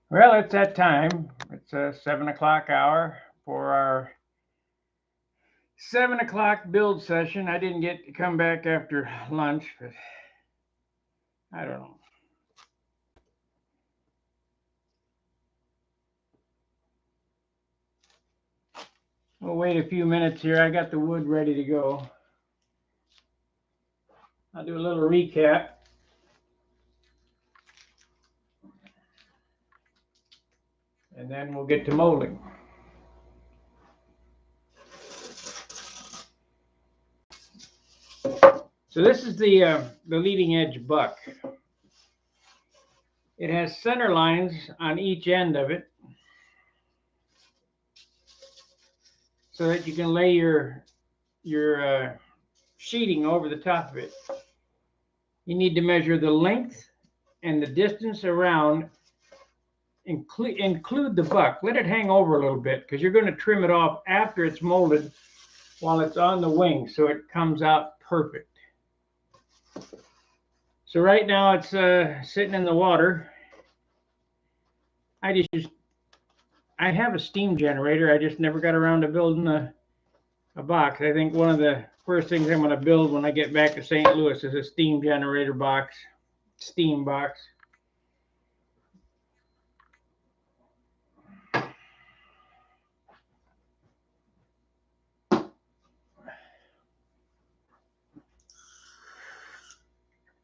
Well, it's that time. It's a 7 o'clock hour for our 7 o'clock build session. I didn't get to come back after lunch, but I don't know. We'll wait a few minutes here. I got the wood ready to go. I'll do a little recap. And then we'll get to molding. So this is the leading edge buck. It has center lines on each end of it, so that you can lay your sheeting over the top of it. You need to measure the length and the distance around. Include the buck. Let it hang over a little bit because you're going to trim it off after it's molded while it's on the wing, so it comes out perfect. So right now it's sitting in the water. I have a steam generator. I just never got around to building a box. I think one of the first things I'm going to build when I get back to St. Louis is a steam generator box, steam box.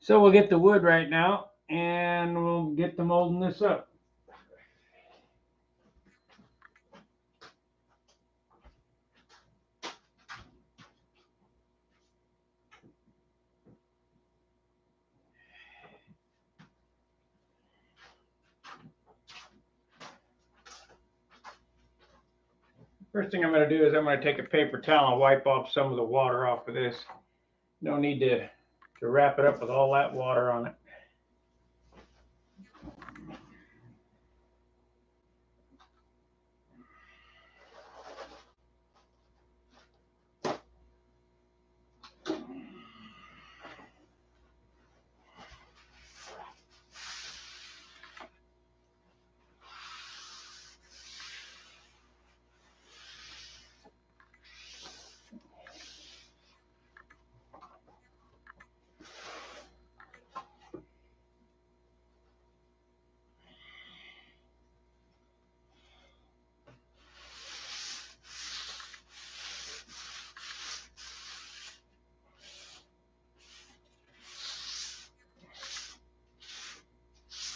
So we'll get the wood right now, and we'll get to molding this up. First thing I'm going to do is I'm going to take a paper towel and wipe off some of the water off of this. No need to wrap it up with all that water on it.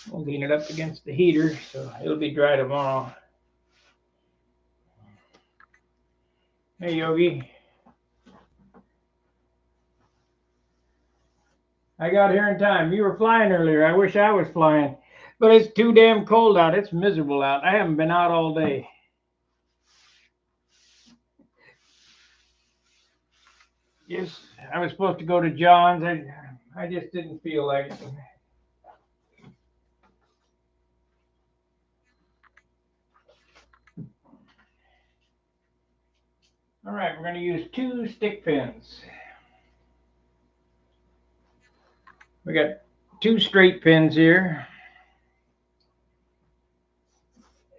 We'll lean it up against the heater so it'll be dry tomorrow. Hey, Yogi. I got here in time. You were flying earlier. I wish I was flying. But it's too damn cold out. It's miserable out. I haven't been out all day. Yes, I was supposed to go to John's. I just didn't feel like it. All right, we're going to use 2 stick pins. We got 2 straight pins here.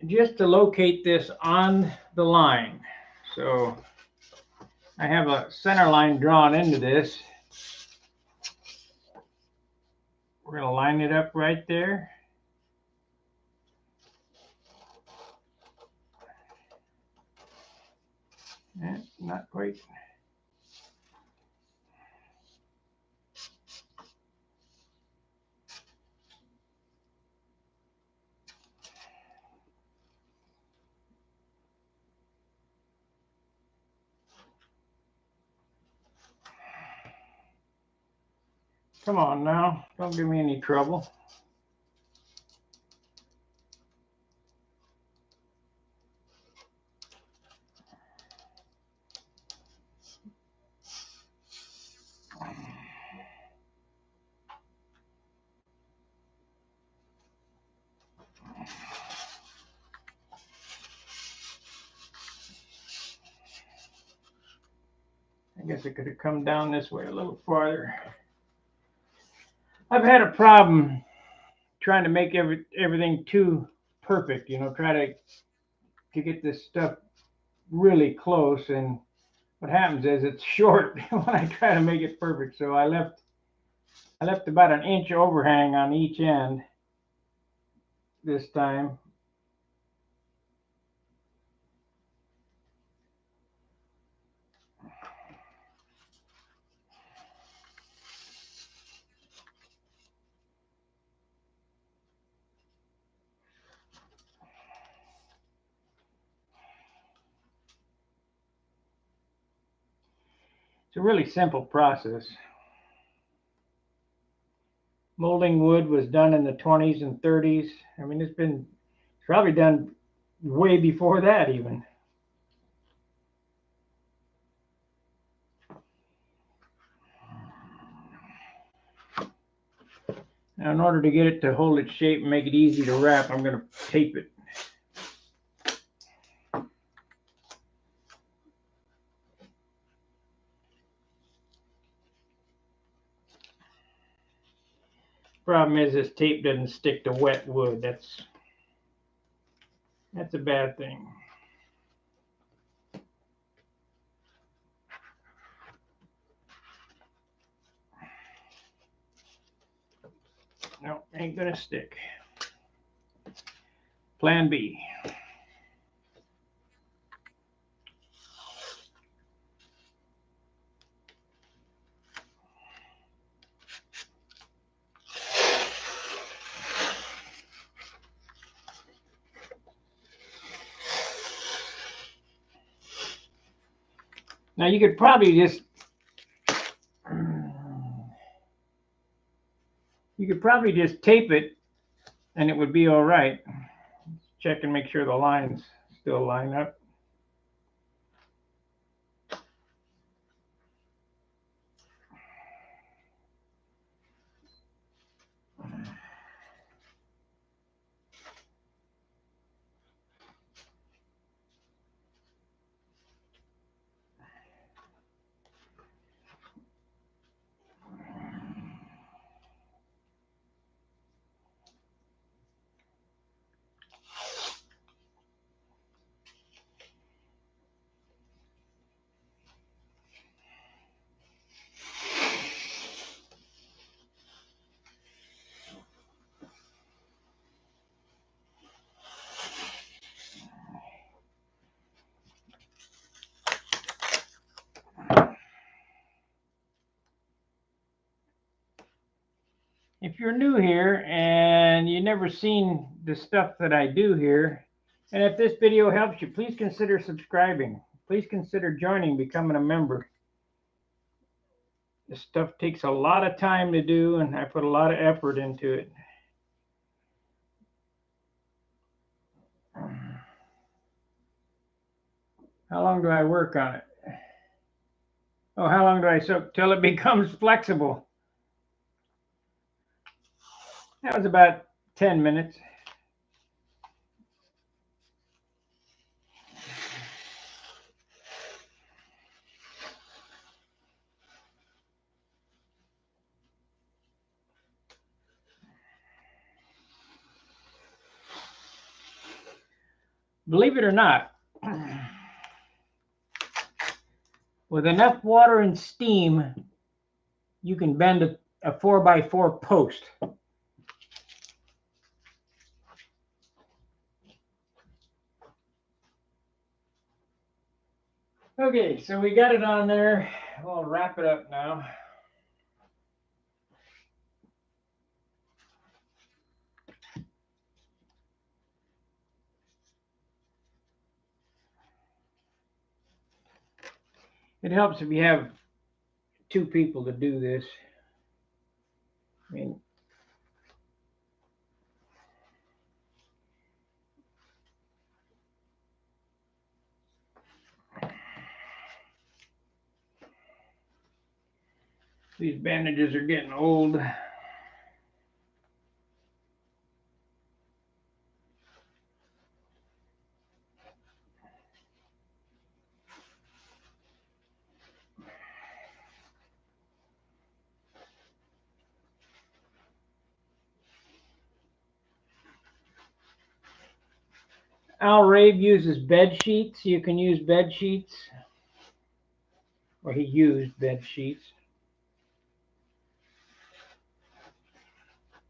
Just to locate this on the line. So I have a center line drawn into this. We're going to line it up right there. Not quite. Come on now, don't give me any trouble. I guess it could have come down this way a little farther. I've had a problem trying to make everything too perfect, you know, try to get this stuff really close. And what happens is it's short when I try to make it perfect. So I left about an inch overhang on each end this time. It's a really simple process. Molding wood was done in the 20s and 30s. I mean, it's probably done way before that even. Now, in order to get it to hold its shape and make it easy to wrap, I'm going to tape it. Problem is, this tape doesn't stick to wet wood. That's a bad thing. No, ain't gonna stick. Plan B. Now you could probably just tape it and it would be all right. Check and make sure the lines still line up. If you're new here and you've never seen the stuff that I do here, and if this video helps you, please consider subscribing. Please consider joining, becoming a member. This stuff takes a lot of time to do, and I put a lot of effort into it. How long do I work on it? Oh, how long do I soak? Till it becomes flexible. That was about 10 minutes. Believe it or not, with enough water and steam, you can bend a 4x4 post. Okay, so we got it on there. We'll wrap it up now. It helps if you have two people to do this. I mean, these bandages are getting old. Al Rabe uses bed sheets. You can use bed sheets, or he used bed sheets.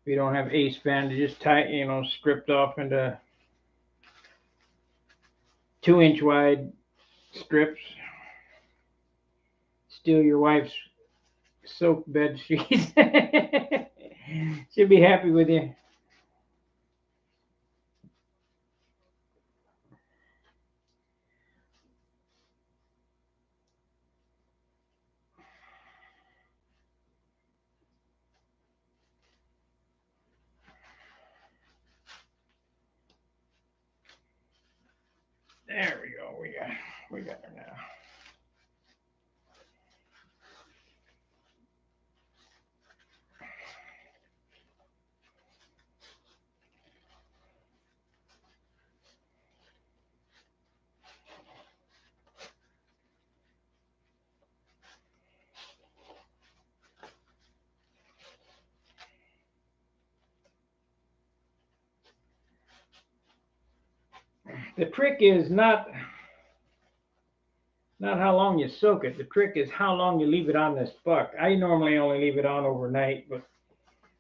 If you don't have ace band, you just tie, script off into 2-inch wide strips. Steal your wife's soaked bed sheets. She'll be happy with you. There we go. We got her now. The trick is not how long you soak it. The trick is how long you leave it on this buck. I normally only leave it on overnight, but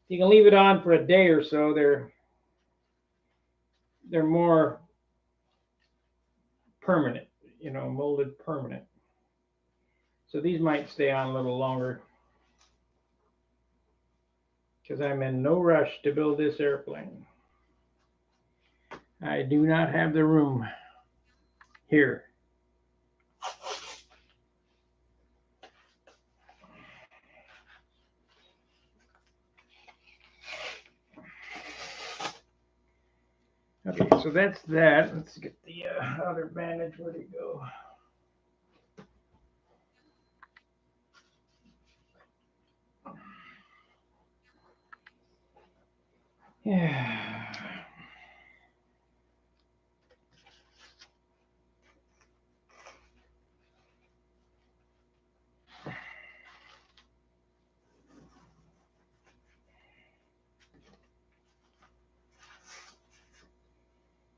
you can leave it on for a day or so. They're more permanent, molded permanent. So these might stay on a little longer because I'm in no rush to build this airplane. I do not have the room here. Okay, so that's that. Let's get the other bandage. Where'd it go? Yeah.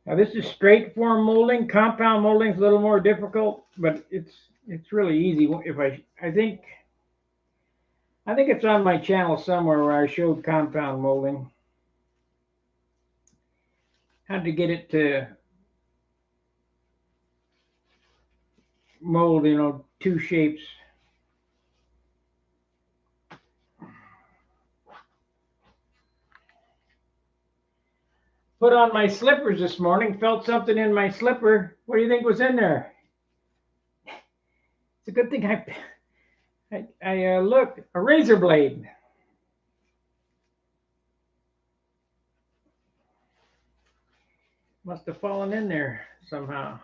Now this is straight form molding. Compound molding is a little more difficult, but it's really easy. If I think it's on my channel somewhere where I showed compound molding. How to get it to mold, two shapes. Put on my slippers this morning, felt something in my slipper. What do you think was in there? It's a good thing I looked. A razor blade. Must have fallen in there somehow.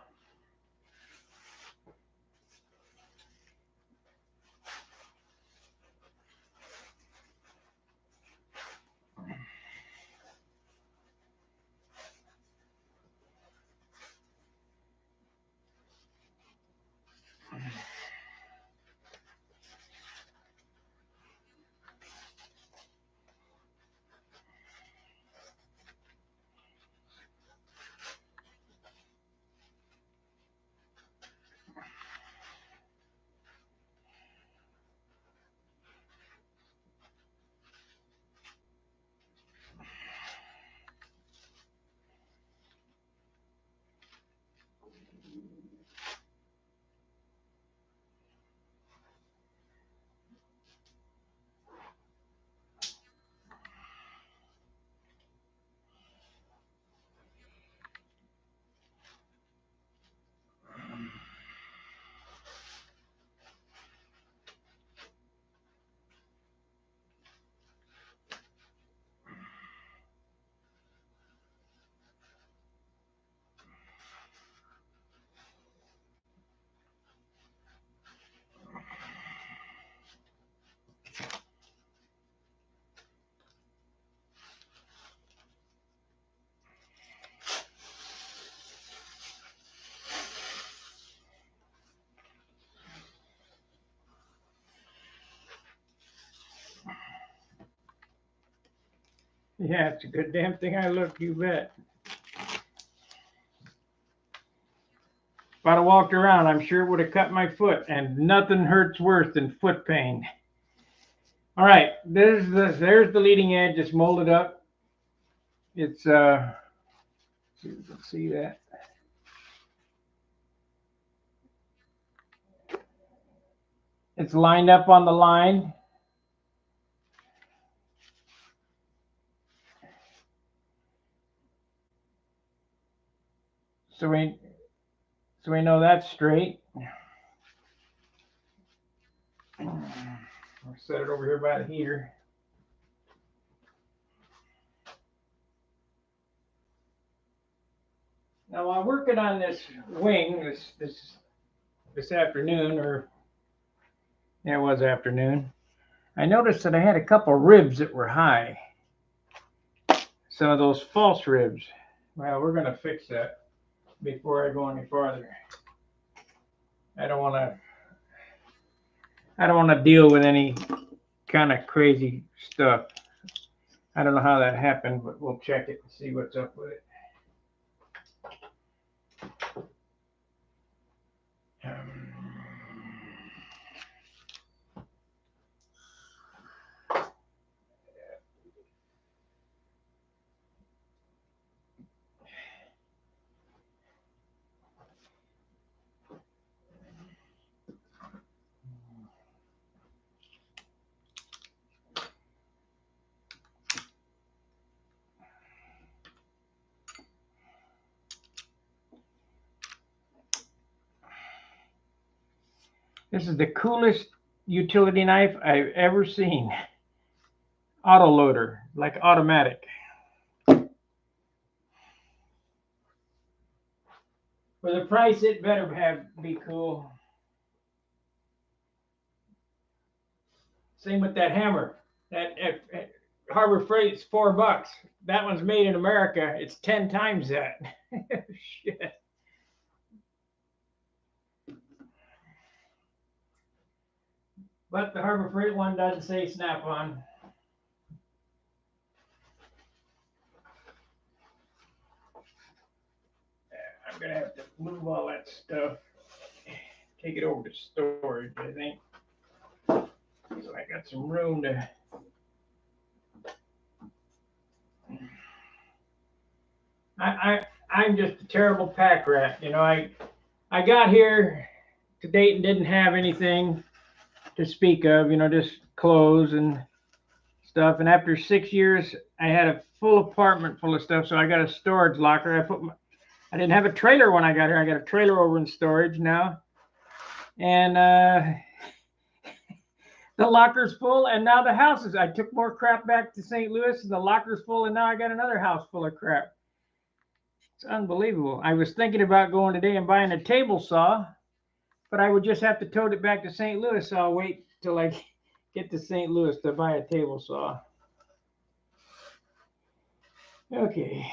Yeah, it's a good damn thing I looked, you bet. If I'd have walked around, I'm sure it would have cut my foot, and nothing hurts worse than foot pain. All right, there's the leading edge. It's molded up. It's see if you can see that. It's lined up on the line. So we know that's straight. I'll set it over here by the heater. Now while working on this wing this afternoon, or yeah, it was afternoon, I noticed that I had a couple ribs that were high. Some of those false ribs. Well, we're going to fix that before I go any farther. I don't want to deal with any kind of crazy stuff. I don't know how that happened, but we'll check it and see what's up with it. This is the coolest utility knife I've ever seen. Auto loader, like automatic. For the price, it better be cool. Same with that hammer. That at Harbor Freight's $4. That one's made in America. It's 10 times that. Shit. But the Harbor Freight one doesn't say snap-on. I'm gonna have to move all that stuff. Take it over to storage, I think. So I got some room to. I'm just a terrible pack rat. You know, I got here to Dayton, didn't have anything to speak of, you know, just clothes and stuff. And after 6 years, I had a full apartment full of stuff. So I got a storage locker. I didn't have a trailer when I got here. I got a trailer over in storage now. And the locker's full, and now the house is. I took more crap back to St. Louis, and the locker's full, and now I got another house full of crap. It's unbelievable. I was thinking about going today and buying a table saw, but I would just have to tote it back to St. Louis, so I'll wait till I get to St. Louis to buy a table saw. Okay.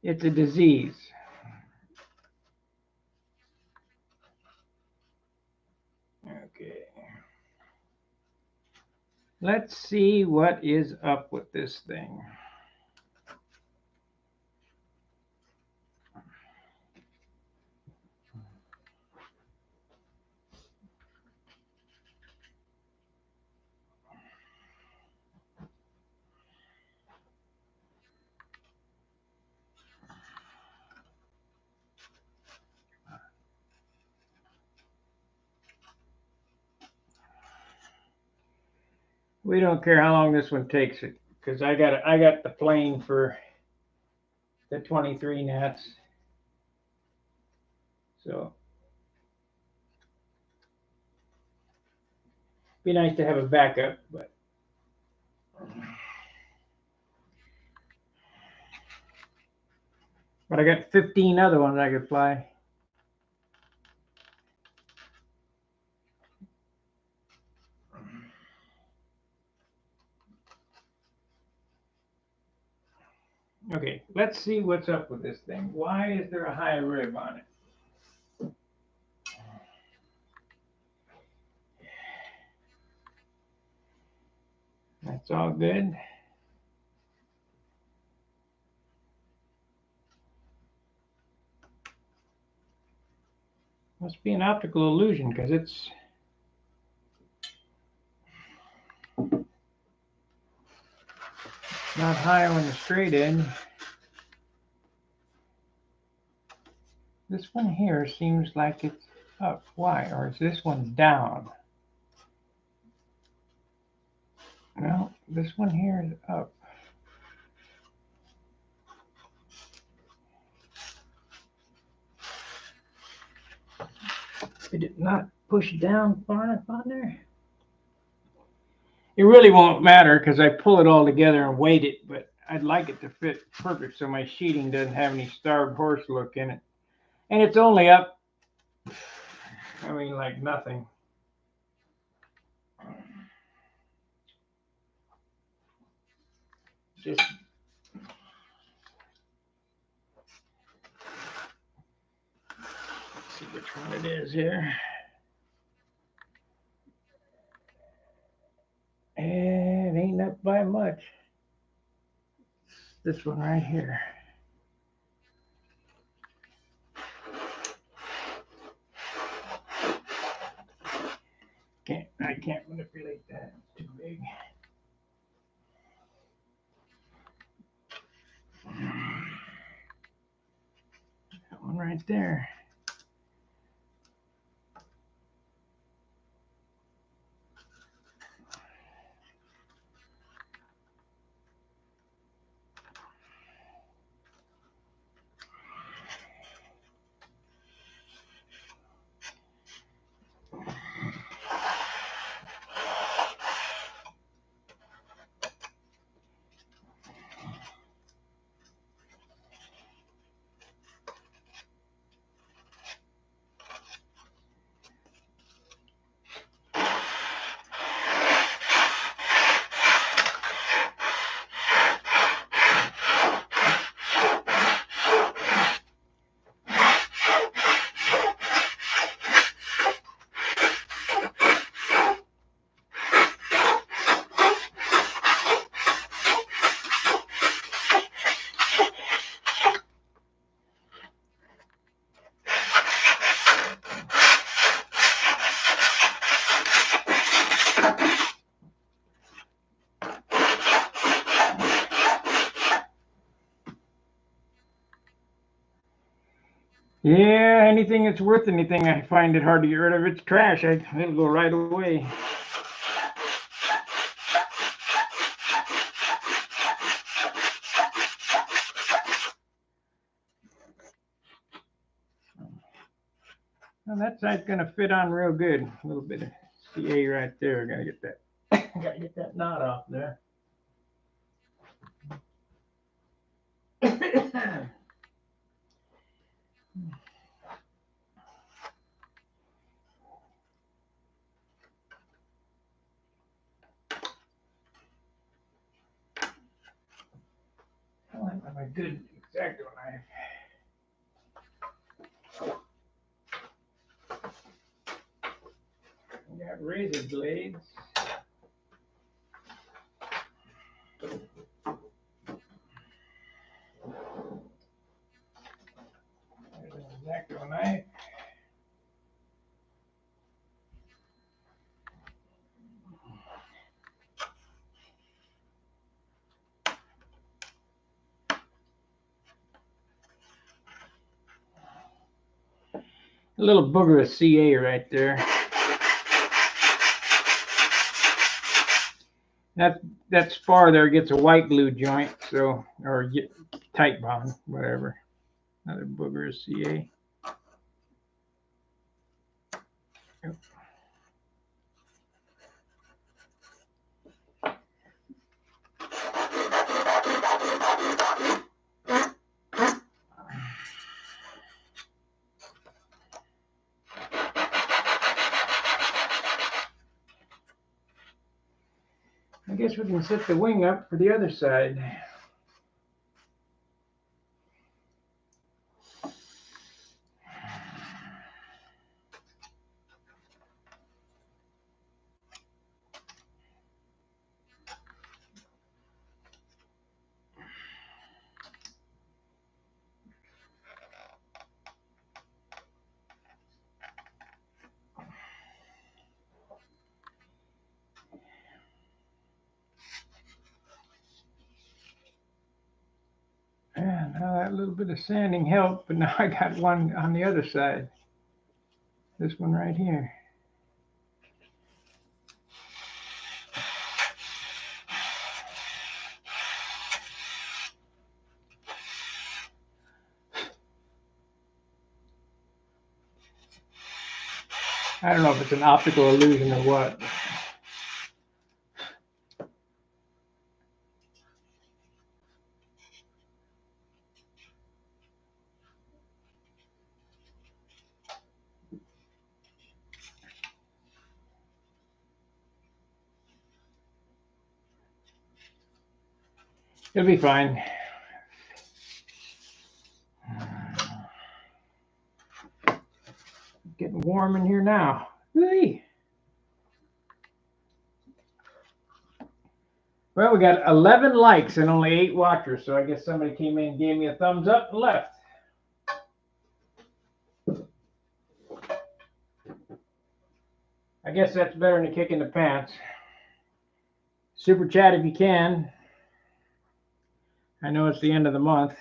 It's a disease. Okay. Let's see what is up with this thing. We don't care how long this one takes it, because I got the plane for the 23 nets. So be nice to have a backup, but I got 15 other ones I could fly. Okay, let's see what's up with this thing. Why is there a high rib on it? That's all good. Must be an optical illusion because it's not high on the straight edge. This one here seems like it's up. Why? Or is this one down? No, this one here is up. Did it not push down far enough on there? It really won't matter because I pull it all together and weight it, but I'd like it to fit perfect so my sheeting doesn't have any starved horse look in it. And it's only up, I mean, like nothing. Just see which one it is here. And it ain't up by much. This one right here. I can't manipulate that. It's too big. That one right there. Yeah, anything that's worth anything, I find it hard to get rid of. It's trash. It'll go right away. Well, that side's gonna fit on real good. A little bit of CA right there. Gotta get that. Gotta get that knot off there. I have a good X-Acto knife. I got razor blades. There's an X-Acto knife. A little booger of CA right there. That spar there gets a white glue joint, so or get tight bond, whatever. Another booger of CA. Yep. I guess we can set the wing up for the other side. a little bit of sanding help, but now I got one on the other side. This one right here. I don't know if it's an optical illusion or what. It'll be fine. Getting warm in here now. Hey. Well, we got 11 likes and only 8 watchers, so I guess somebody came in and gave me a thumbs up and left. I guess that's better than a kick in the pants. Super chat if you can. I know it's the end of the month.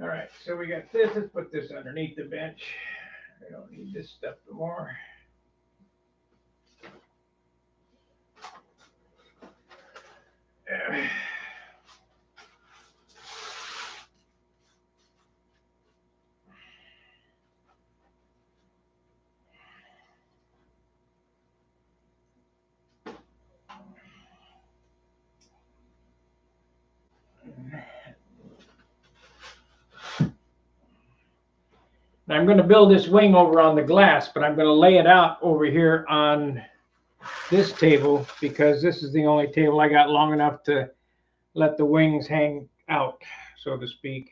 All right, so we got this. Let's put this underneath the bench. I don't need this stuff no more. There. Now I'm going to build this wing over on the glass, but I'm going to lay it out over here on this table because this is the only table I got long enough to let the wings hang out, so to speak.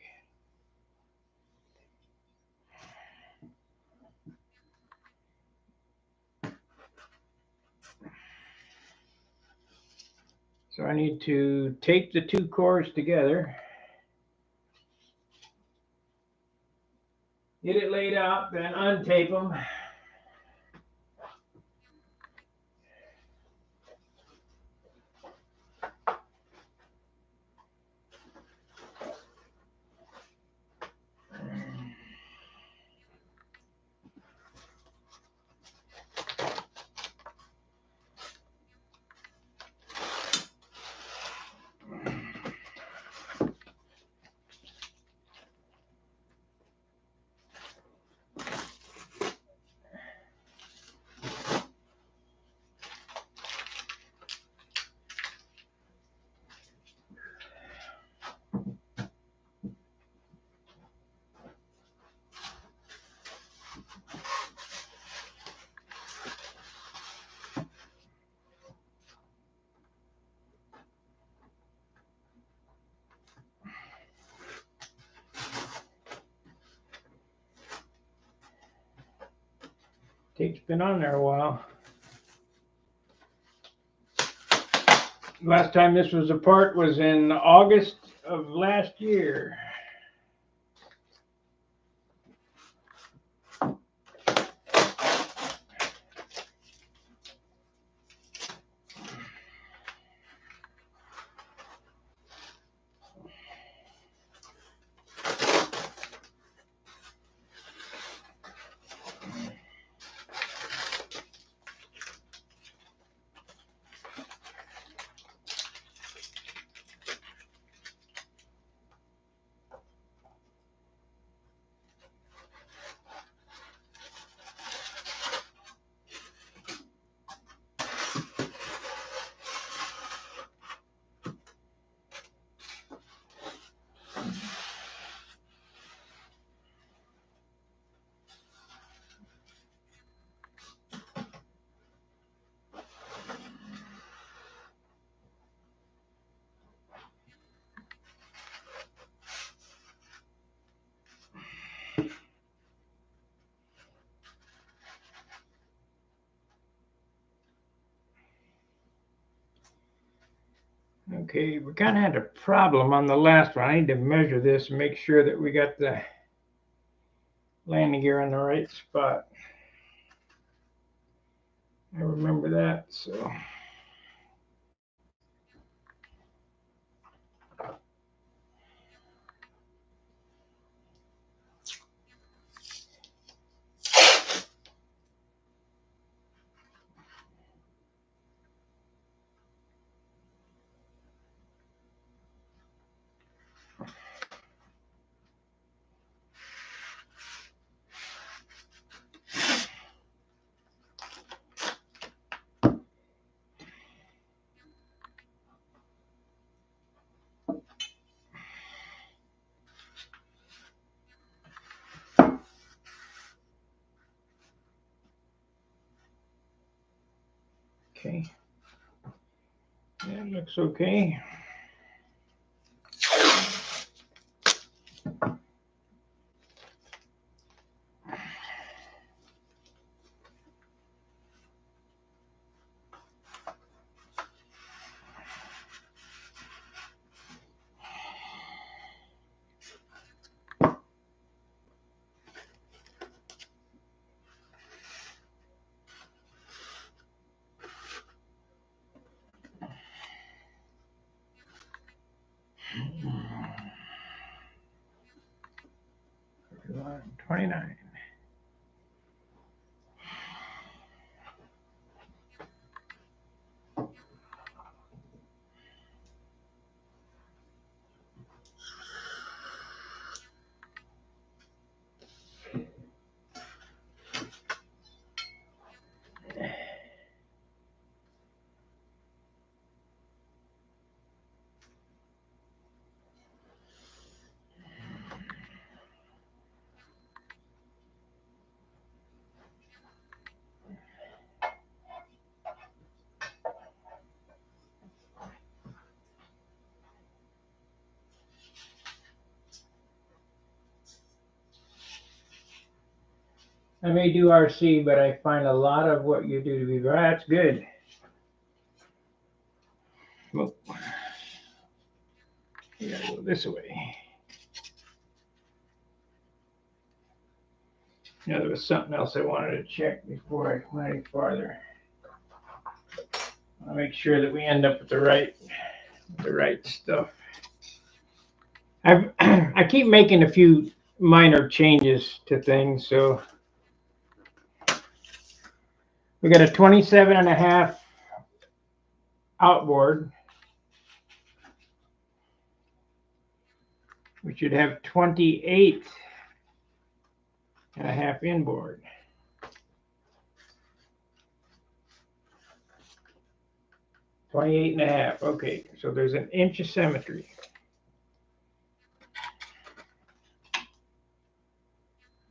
So I need to tape the 2 cores together. Get it laid out, then untape them. Tape's been on there a while. Last time this was apart was in August of last year. Okay, we kind of had a problem on the last one. I need to measure this and make sure that we got the landing gear in the right spot. I remember that, so. Okay. That looks okay. Line 29. I may do RC, but I find a lot of what you do to be that's good. Well, you gotta go this way. Now there was something else I wanted to check before I went any farther. I'll make sure that we end up with the right stuff. I keep making a few minor changes to things, so we got a 27.5 outboard. We should have 28.5 inboard. Twenty-eight and a half. Okay, so there's an inch of symmetry.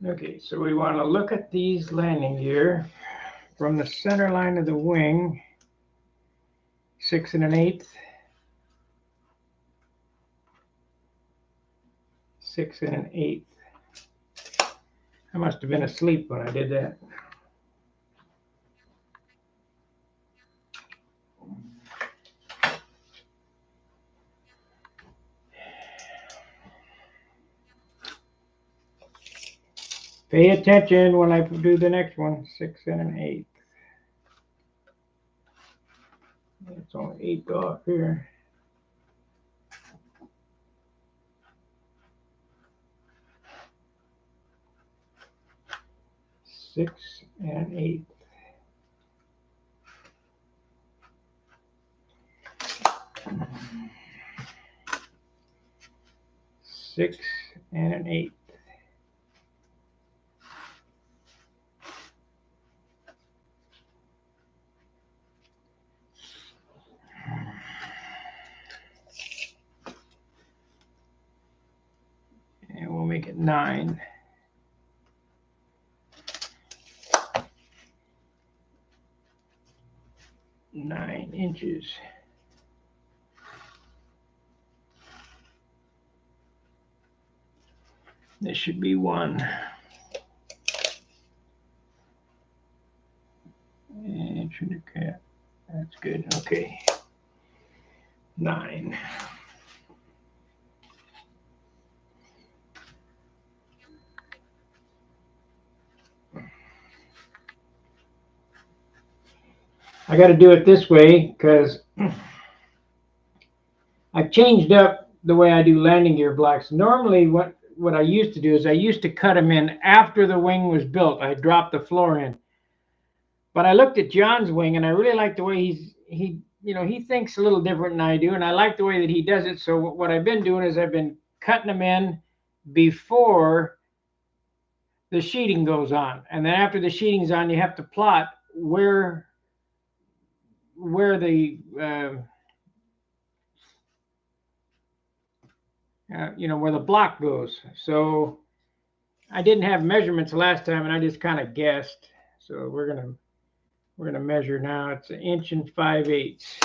Okay, so we want to look at these landing gear from the center line of the wing, 6 1/8, 6 1/8. I must have been asleep when I did that. Pay attention when I do the next one, 6 1/8. It's only 8 off here. Six and an eighth. Six and an eighth. And we'll make it 9. 9 inches. This should be 1. And cap. That's good. Okay. 9. I got to do it this way because I've changed up the way I do landing gear blocks. Normally, what I used to do is I used to cut them in after the wing was built. I dropped the floor in. But I looked at John's wing, and I really like the way he thinks a little different than I do, and I like the way that he does it. So what I've been doing is I've been cutting them in before the sheeting goes on, and then after the sheeting's on, you have to plot where the where the block goes. So I didn't have measurements last time, and I just kind of guessed. So we're gonna measure now. It's 1.5 inches.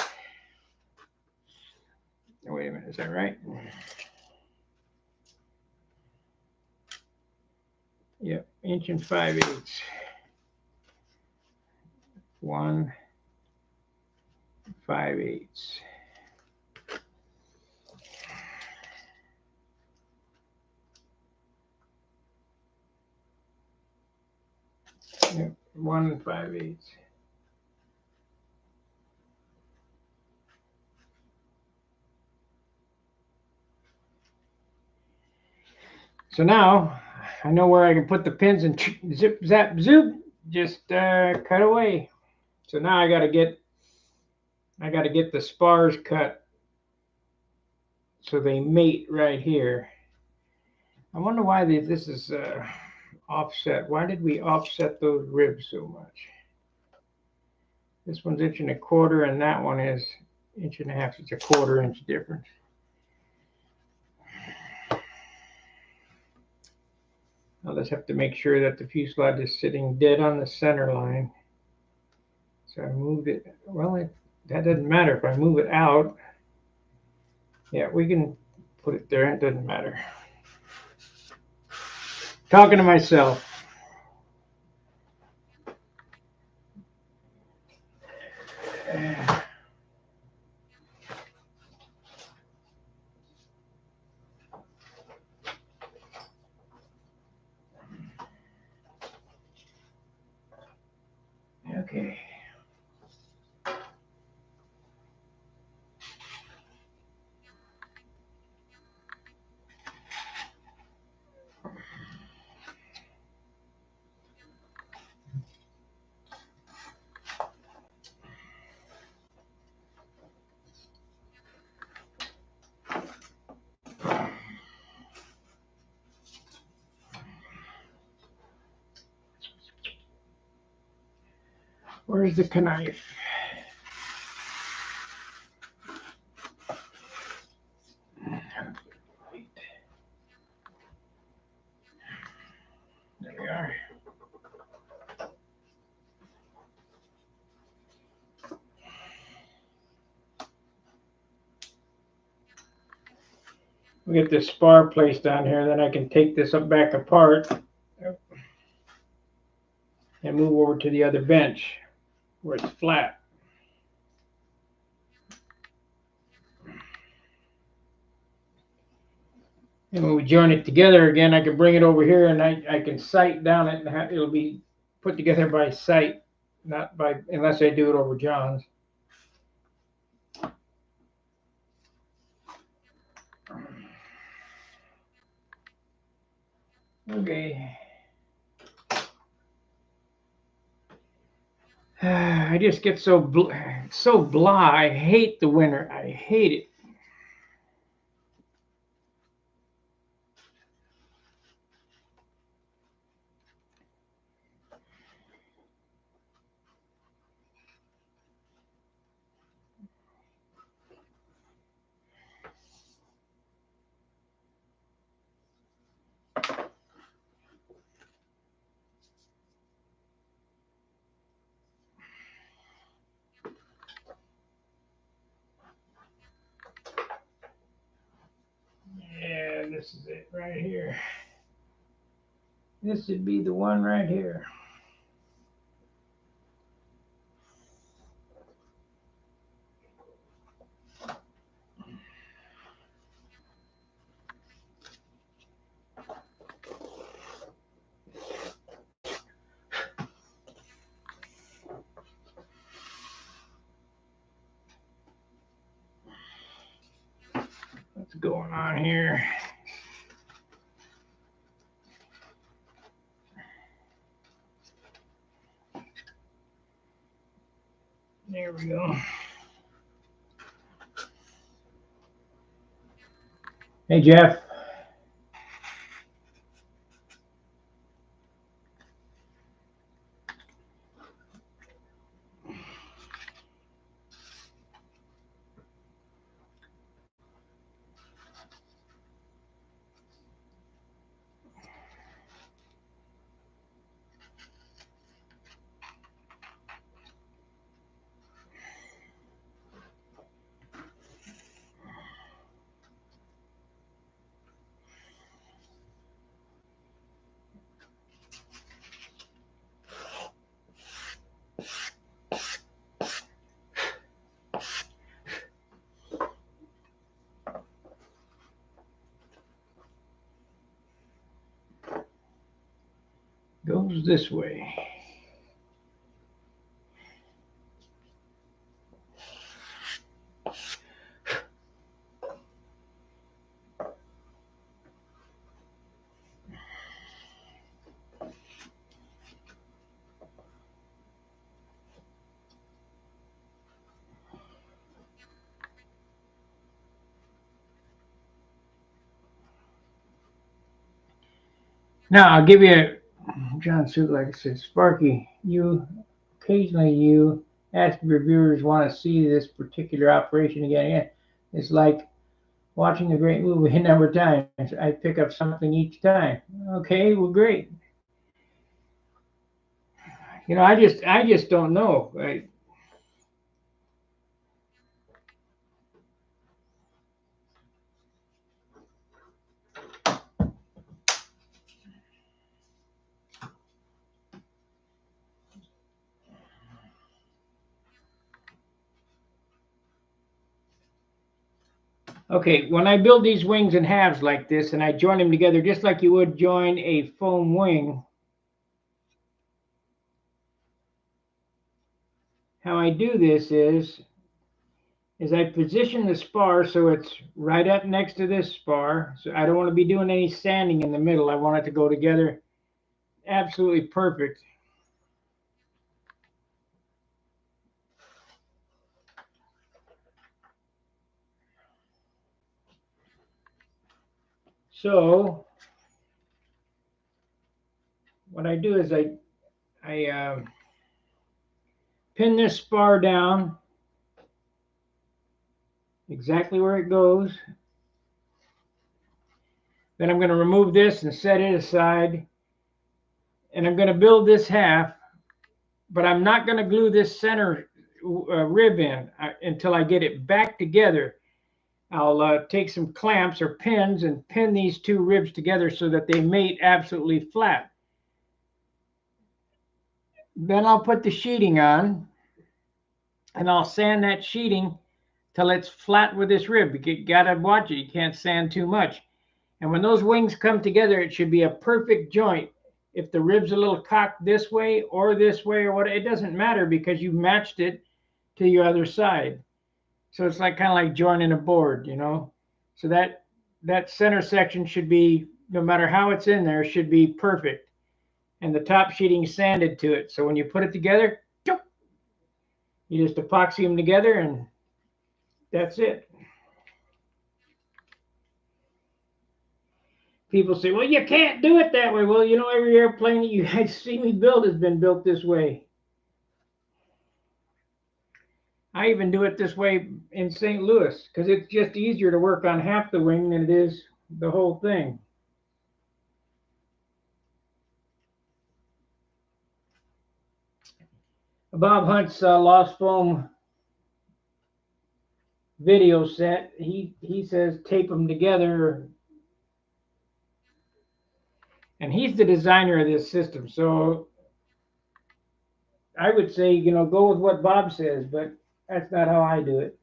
Wait a minute, is that right? Yep, 1.5 inches. 1.5 inches. Yep, 1.5 inches. So now I know where I can put the pins and zip, zap, zoop, just cut away. So now I got to get the spars cut so they mate right here. I wonder why this is offset. Why did we offset those ribs so much? This one's 1.25 inches, and that one is 1.5 inches. It's a 1/4 inch difference. I'll just have to make sure that the fuselage is sitting dead on the center line. So I moved it. Well, that doesn't matter if I move it out. Yeah, we can put it there. It doesn't matter. Talking to myself. Okay. Where's the knife? There we are. We'll get this spar placed on here, then I can take this up back apart and move over to the other bench where it's flat. And when we join it together again, I can bring it over here and I can sight down it, and it'll be put together by sight, not by, unless I do it over John's. Okay. I just get so blah. I hate the winter. I hate it. Yeah, this is it right here. This would be the one right here. going on here? There we go. Hey, Jeff. Goes this way. Now I'll give you, John Suit, like I said, Sparky, occasionally you ask if your viewers want to see this particular operation again. It's like watching a great movie a number of times. I pick up something each time. Okay, well, great. I just don't know. Okay, when I build these wings in halves like this and I join them together just like you would join a foam wing, how I do this is I position the spar so it's right up next to this spar. So I don't want to be doing any sanding in the middle. I want it to go together absolutely perfect. So what I do is I pin this spar down exactly where it goes. Then I'm going to remove this and set it aside. And I'm going to build this half, but I'm not going to glue this center rib in until I get it back together. I'll take some clamps or pins and pin these two ribs together so that they mate absolutely flat. Then I'll put the sheeting on and I'll sand that sheeting till it's flat with this rib. You gotta watch it. You can't sand too much. And when those wings come together, it should be a perfect joint. If the rib's a little cocked this way or what, it doesn't matter because you matched it to your other side. So it's like kind of like joining a board, you know. So that center section should be, no matter how it's in there, should be perfect. And the top sheeting sanded to it. So when you put it together, you just epoxy them together and that's it. People say, well, you can't do it that way. Well, you know, every airplane that you guys see me build has been built this way. I even do it this way in St. Louis because it's just easier to work on half the wing than it is the whole thing. Bob Hunt's Lost Foam video set, he says tape them together, and he's the designer of this system. So I would say, you know, go with what Bob says, but that's not how I do it.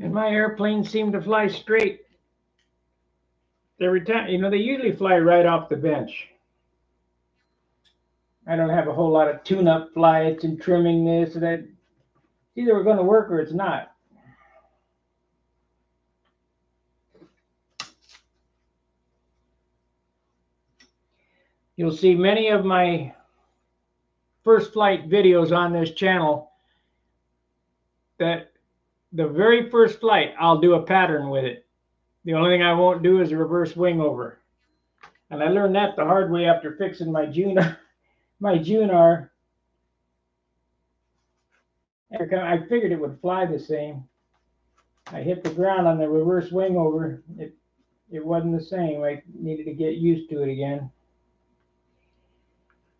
And my airplanes seem to fly straight every time. You know, they usually fly right off the bench. I don't have a whole lot of tune-up flights and trimming this and that. It's either we're going to work or it's not. You'll see many of my first flight videos on this channel that the very first flight, I'll do a pattern with it. The only thing I won't do is a reverse wing over. And I learned that the hard way after fixing my Junar. I figured it would fly the same. I hit the ground on the reverse wing over. It wasn't the same. I needed to get used to it again.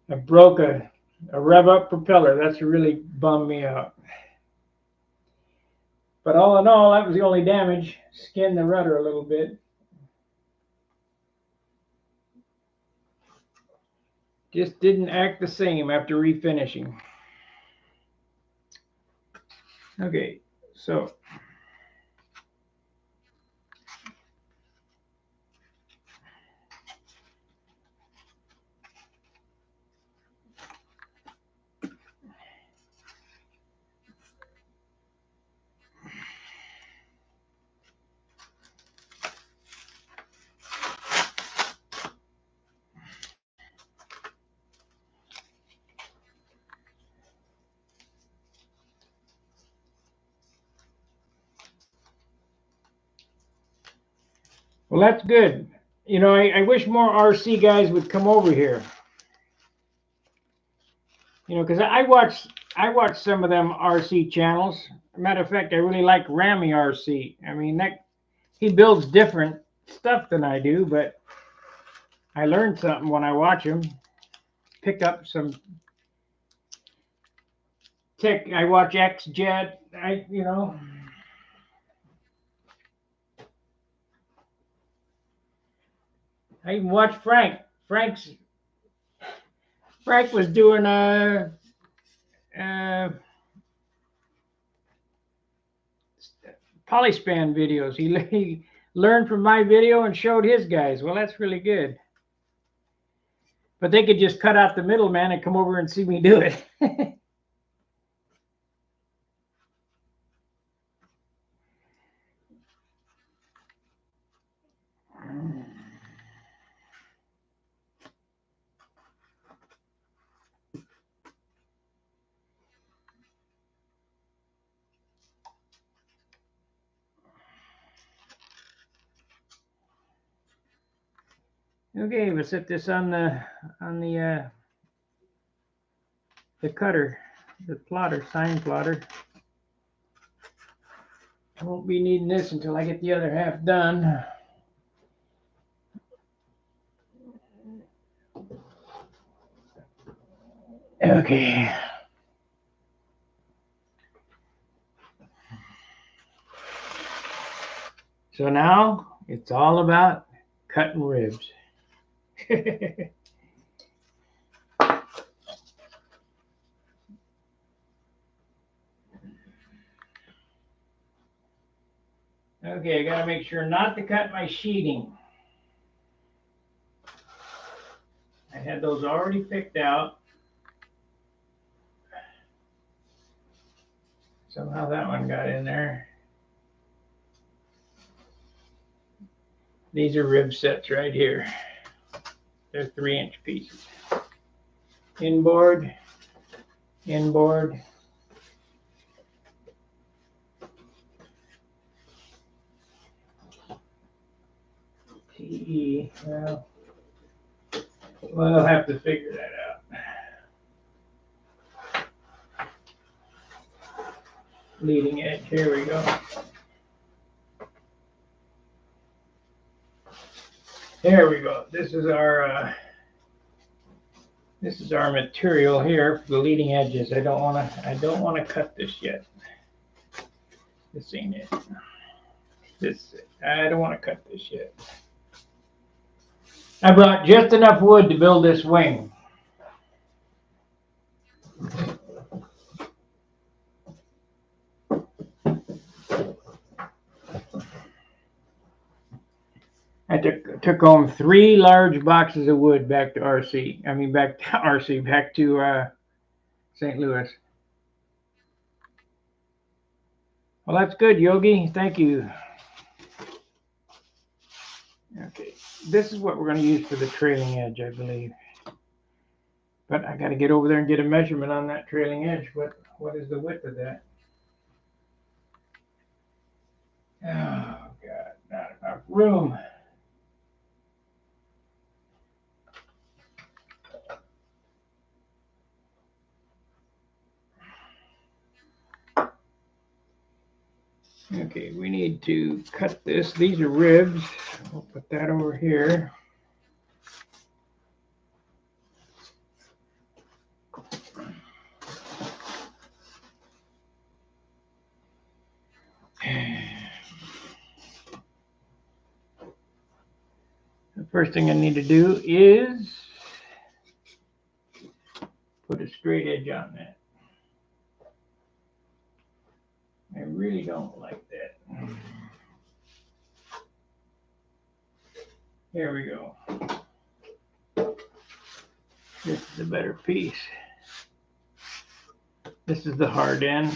I broke a rev up propeller. That's really bummed me out. But all in all, that was the only damage. Skinned the rudder a little bit. Just didn't act the same after refinishing. Okay, so well, that's good. You know, I wish more RC guys would come over here. You know, because I watch some of them RC channels. Matter of fact, I really like Ramy RC. I mean, he builds different stuff than I do, but I learned something when I watch him. Pick up some tech. I watch XJet. You know. I even watched Frank. Frank was doing polyspan videos. He learned from my video and showed his guys. Well, that's really good. But they could just cut out the middleman and come over and see me do it. Okay, we'll set this on the cutter, the plotter, sign plotter. I won't be needing this until I get the other half done. Okay. So now it's all about cutting ribs. Okay, I gotta make sure not to cut my sheeting. I had those already picked out. Somehow that one got in there. These are rib sets right here. They're 3-inch pieces. Inboard, inboard. TE, well, we'll have to figure that out. Leading edge, here we go. There we go. This is our material here for the leading edges. I don't want to cut this yet. This ain't it. I don't want to cut this yet. I brought just enough wood to build this wing. I took home 3 large boxes of wood back to RC. I mean, back to RC, back to St. Louis. Well, that's good, Yogi. Thank you. Okay, this is what we're going to use for the trailing edge, I believe. But I got to get over there and get a measurement on that trailing edge. What is the width of that? Oh, God, not enough room. Okay, we need to cut this. These are ribs. We'll put that over here. The first thing I need to do is put a straight edge on that. I really don't like that. Here we go. This is a better piece. This is the hard end.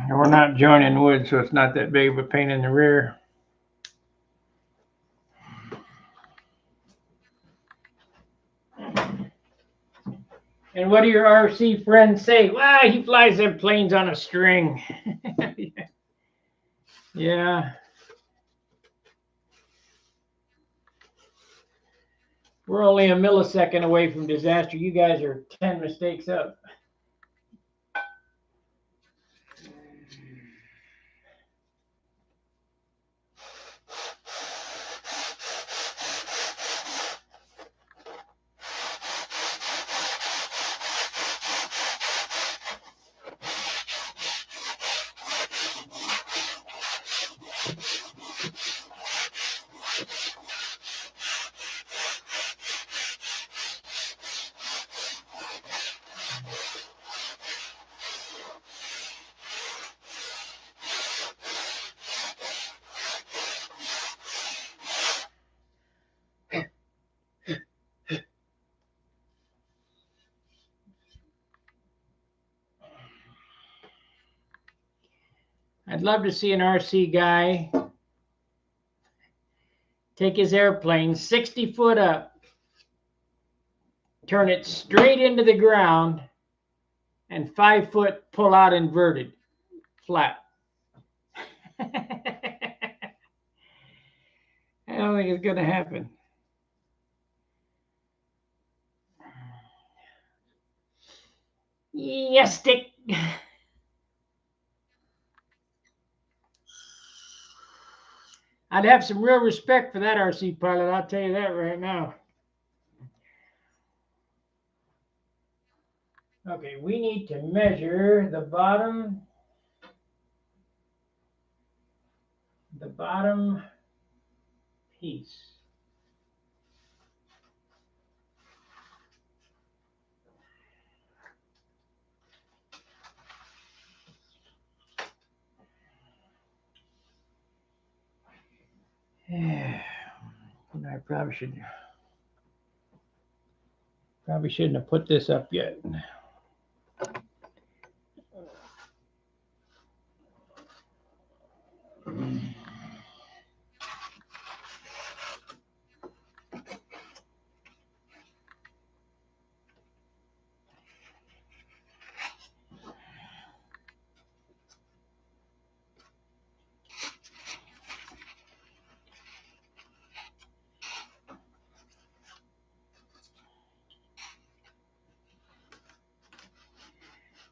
And we're not joining wood, so it's not that big of a pain in the rear. And what do your RC friends say? Well, he flies them planes on a string. Yeah. We're only a millisecond away from disaster. You guys are 10 mistakes up. I'd love to see an RC guy take his airplane 60 foot up, turn it straight into the ground, and 5 foot pull out inverted, flat. I don't think it's going to happen. Yes, stick. I'd have some real respect for that RC pilot, I'll tell you that right now. Okay, we need to measure the bottom piece. Yeah. I probably shouldn't have put this up yet.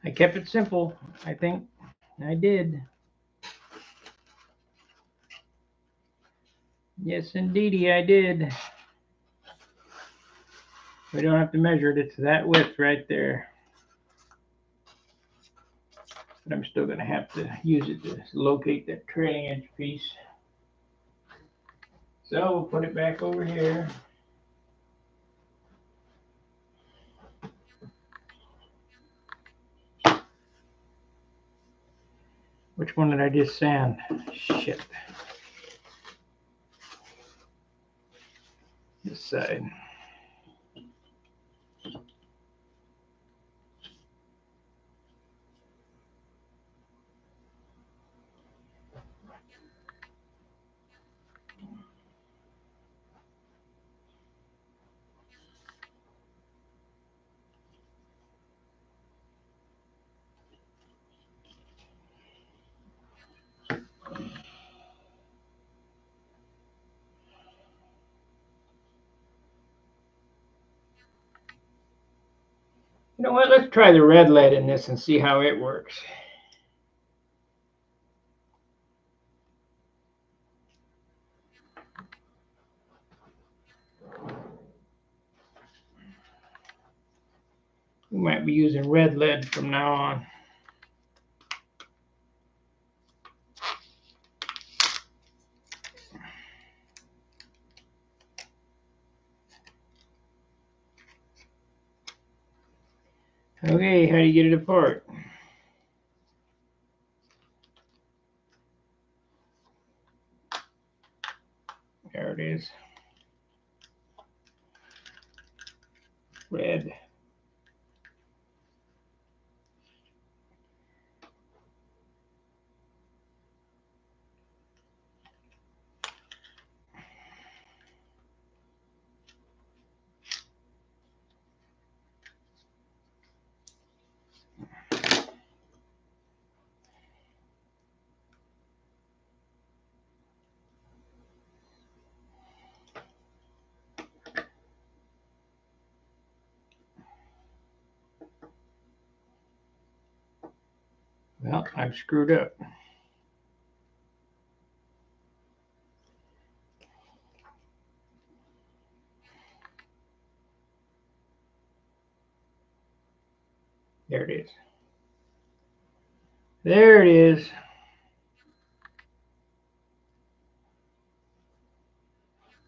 I kept it simple. I think I did. Yes, indeedy, I did. We don't have to measure it. It's that width right there. But I'm still going to have to use it to locate that trailing edge piece. So we'll put it back over here. Which one did I just sand? Shit. This side. You know what? Let's try the red lead in this and see how it works. We might be using red lead from now on. Okay, how do you get it apart? There it is. Red. Well, I've screwed up. There it is. There it is.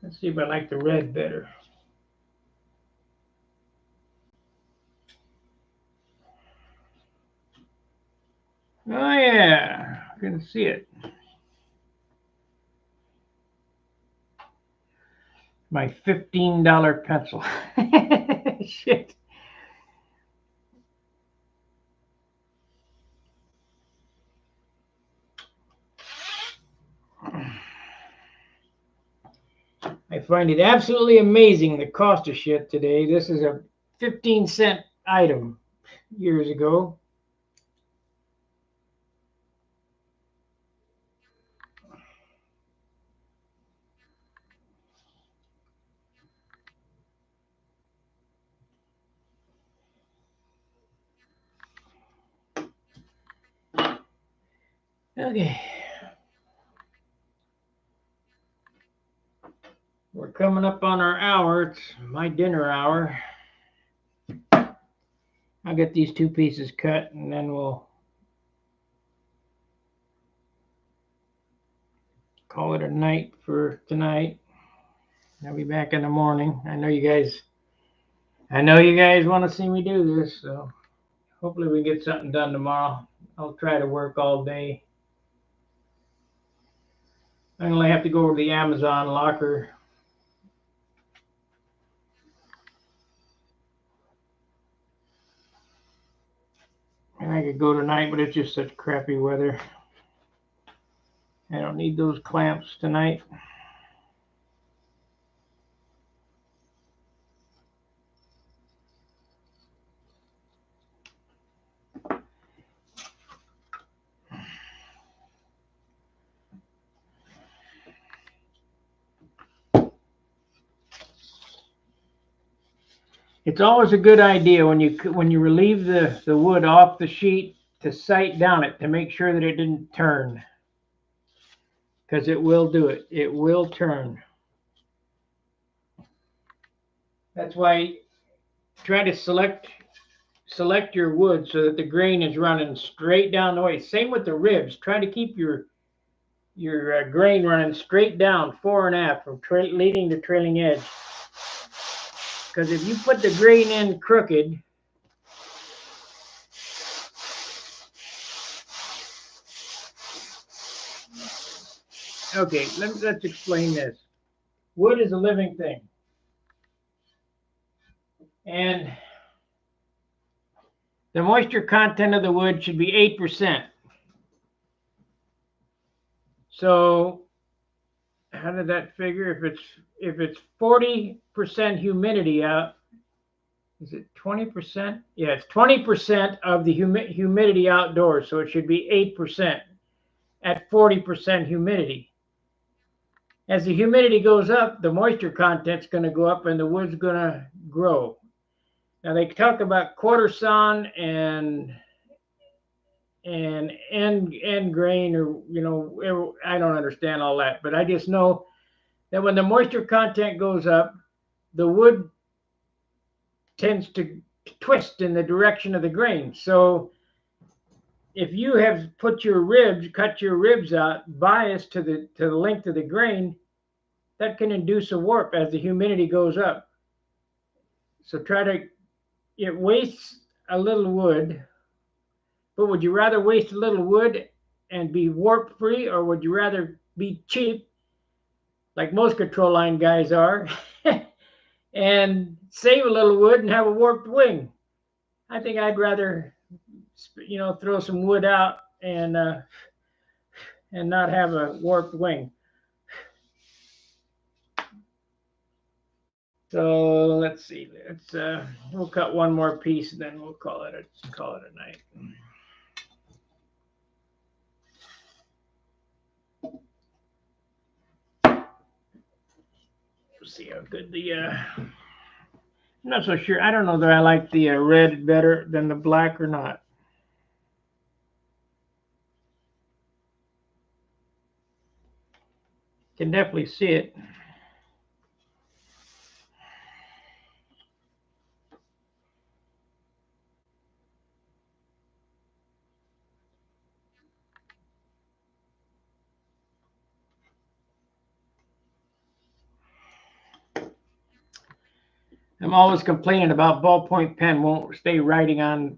Let's see if I like the red better. Oh yeah, I can see it. My $15 pencil. Shit. I find it absolutely amazing the cost of shit today. This is a 15-cent item years ago. Okay. We're coming up on our hour. It's my dinner hour. I'll get these two pieces cut and then we'll call it a night for tonight. I'll be back in the morning. I know you guys want to see me do this, so hopefully we get something done tomorrow. I'll try to work all day. I only have to go over to the Amazon locker. And I could go tonight, but it's just such crappy weather. I don't need those clamps tonight. It's always a good idea when you relieve the wood off the sheet to sight down it to make sure that it didn't turn, because it will do it. It will turn. That's why try to select your wood so that the grain is running straight down the way. Same with the ribs. Try to keep your grain running straight down, fore and aft, from leading to trailing edge. Because if you put the grain in crooked, okay, let's explain this. Wood is a living thing. And the moisture content of the wood should be 8%. So how did that figure? If it's 40% humidity out, is it 20%? Yeah, it's 20% of the humidity outdoors, so it should be 8% at 40% humidity. As the humidity goes up, the moisture content's going to go up and the wood's going to grow. Now they talk about quarter sawn and end grain, or I don't understand all that, but I just know that when the moisture content goes up, the wood tends to twist in the direction of the grain. So if you have cut your ribs out biased to the length of the grain, that can induce a warp as the humidity goes up. So it wastes a little wood, but would you rather waste a little wood and be warp free, or would you rather be cheap, like most control line guys are, and save a little wood and have a warped wing? I think I'd rather, throw some wood out and not have a warped wing. So let's see. We'll cut one more piece and then we'll call it a night. We'll see how good I'm not so sure. I don't know that I like the red better than the black or not. Can definitely see it. I'm always complaining about ballpoint pen won't stay writing on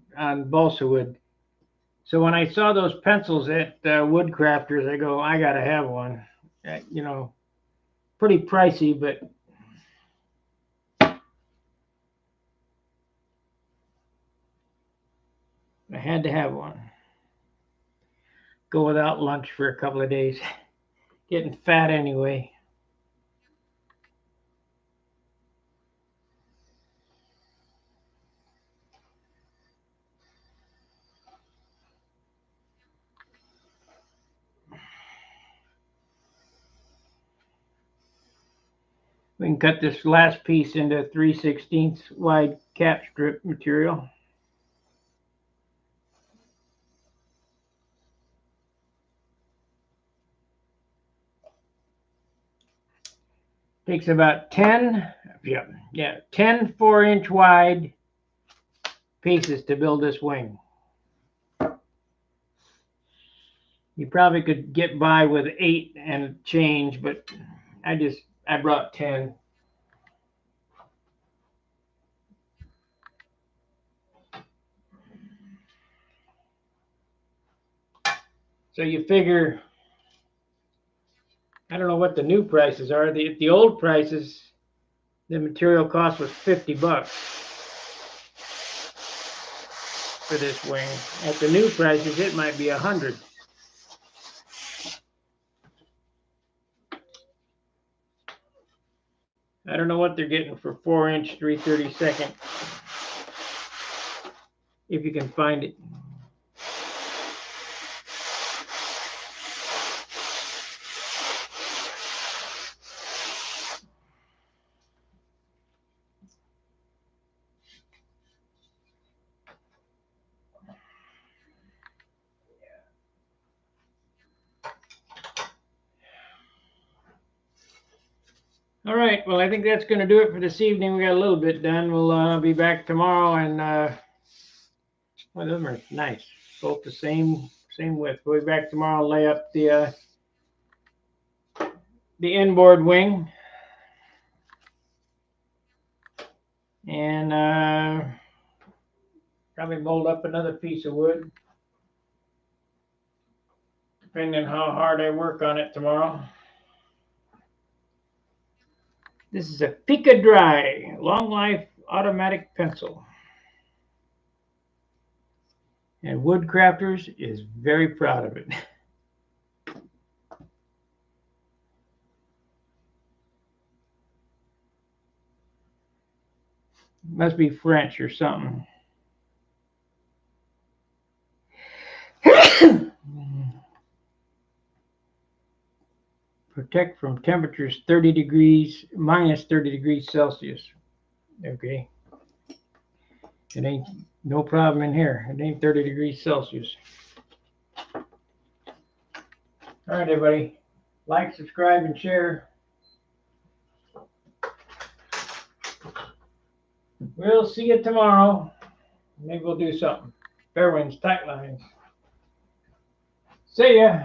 balsa wood. So when I saw those pencils at Woodcrafters, I go, I gotta have one. Pretty pricey, but I had to have one. Go without lunch for a couple of days. Getting fat anyway. We can cut this last piece into 3/16 wide cap strip material. Takes about 10 4-inch wide pieces to build this wing. You probably could get by with 8 and change, but I brought 10. So you figure, I don't know what the new prices are. The old prices, the material cost was $50 for this wing. At the new prices, it might be $100. I don't know what they're getting for 4-inch 3/32, if you can find it. All right, well, I think that's going to do it for this evening. We got a little bit done. We'll be back tomorrow, and well, those are nice. Both the same width. We'll be back tomorrow and lay up the inboard wing, and probably mold up another piece of wood, depending on how hard I work on it tomorrow. This is a Pika Dry long life automatic pencil. And Woodcrafters is very proud of it. Must be French or something. Protect from temperatures 30 degrees, minus 30 degrees Celsius. Okay. It ain't no problem in here. It ain't 30 degrees Celsius. All right, everybody. Like, subscribe, and share. We'll see you tomorrow. Maybe we'll do something. Fair winds, tight lines. See ya.